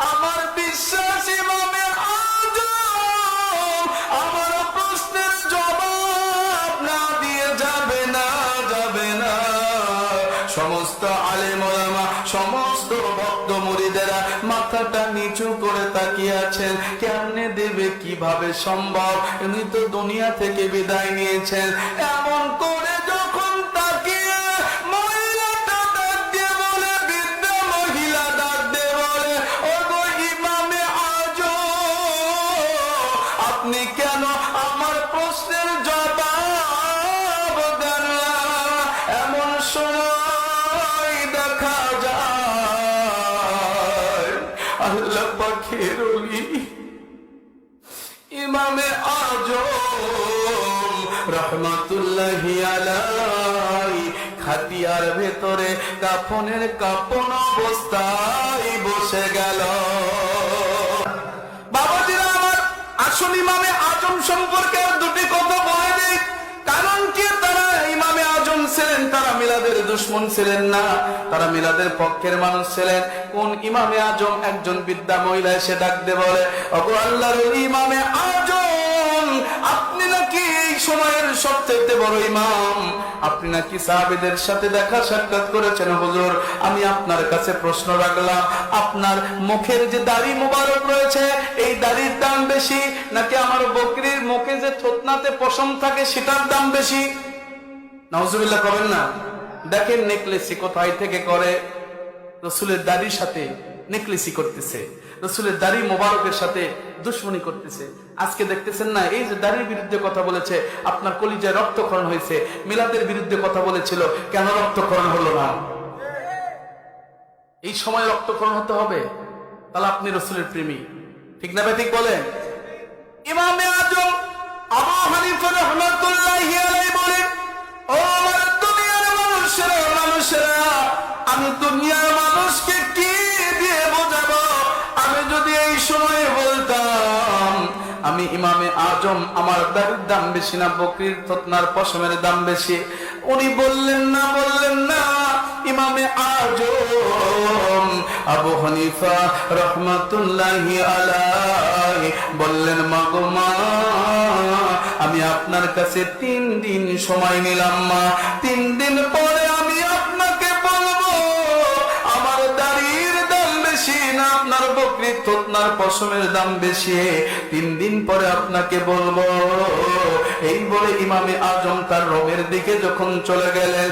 আমার বিশ্বাস ইমামে আজম আমার প্রশ্নের জবাব না দিয়ে যাবে না, যাবে না। সমস্ত আলেম ওলামা, সমস্ত ভক্ত মুরিদেরা মাথাটা নিচু করে তাকিয়ে আছেন। কেমনে দেবে, কিভাবে সম্ভব? উনি তো দুনিয়া থেকে বিদায় নিয়েছেন। এমন করে যখন তাকিয়ে মহিলাটা ডাক দিয়ে বলে, বৃদ্ধা মহিলা ডাক দিয়ে বলে, ওগো ইমামে আজম, আপনি কেন আমার প্রশ্নের জবাব দেন না? এমন সময় দেখা যায় আল্লাহ পাকের ওলি ইমামে আজম রহমাতুল্লাহি আলাইহি খাটিয়ার ভেতরে কাফনের কাফন অবস্থায় বসে গেল। বাবাজিরা আমার, আসল ইমামে আজম সম্পর্কে আর দুটি কথা বলে দিই। কারণ কি, তারা ইমামে আজম ছিলেন, তারা মিলাদের দুশমন ছিলেন না, তারা মিলাদের পক্ষের মানুষ ছিলেন। কোন ইমামে আজম? একজন বৃদ্ধা মহিলা এসে ডাক দিয়ে বলে, ওগো আল্লাহর ওলি ইমামে আজম, আপনি নাকি এই সময়ের সবচেয়ে বড় ইমাম, আপনি নাকি সাহাবীদের সাথে দেখা সাক্ষাৎ করেছেন। হুজুর, আমি আপনার কাছে প্রশ্ন রাখলাম, আপনার মুখের যে দাড়ি মোবারক রয়েছে, এই দাড়ির দাম বেশি নাকি আমার বকরির মুখে যে থুতনাতে পশম থাকে সেটার দাম বেশি? নাউজুবিল্লাহ করবেন না। দেখেন নেকলেসি কোথায় থেকে করে, রসুলের দাড়ির সাথে নেকলেসি করতেছে, রসুলের দাড়ি মোবারকের সাথে দুশ্মনী করতেছে। আজকে দেখতেছেন না, এই যে দাড়ির বিরুদ্ধে কথা বলেছে, আপনার কলিজায় রক্তক্ষরণ হয়েছে। মিলাদের বিরুদ্ধে কথা বলেছিল, কেন রক্তক্ষরণ হলো না? এই সময় রক্তক্ষরণ হতে হবে? তাহলে আপনি রসুলের প্রেমী, ঠিক না? ঠিক বলেন। ইমামে আজম আবু হানিফা রাহমাতুল্লাহি আলাইহি বলেন, ও আমার দুনিয়ার মানুষেরা, আমি দুনিয়ার মানুষকে কি দিয়ে বোঝাবো? আমি যদি এই সময়ে বলতাম আমি ইমামে আজম, আমার দাড়ির দাম বেশি না বকরির থুতনার পশমের দাম বেশি, উনি বললেন না। ইমামে আজম আবু হানিফা রাহমাতুল্লাহি আলাইহি বললেন, মাগো মা, আমি আপনার কাছে 3 দিন সময় নিলাম মা, 3 দিন পরে আমি আপনাকে বলবো আমার দাড়ির দাম বেশি না আপনার বকরির থুতনার পশমের দাম বেশি। 3 দিন পরে আপনাকে বলবো। এই বলে ইমামে আজম তার রবের দিকে যখন চলে গেলেন,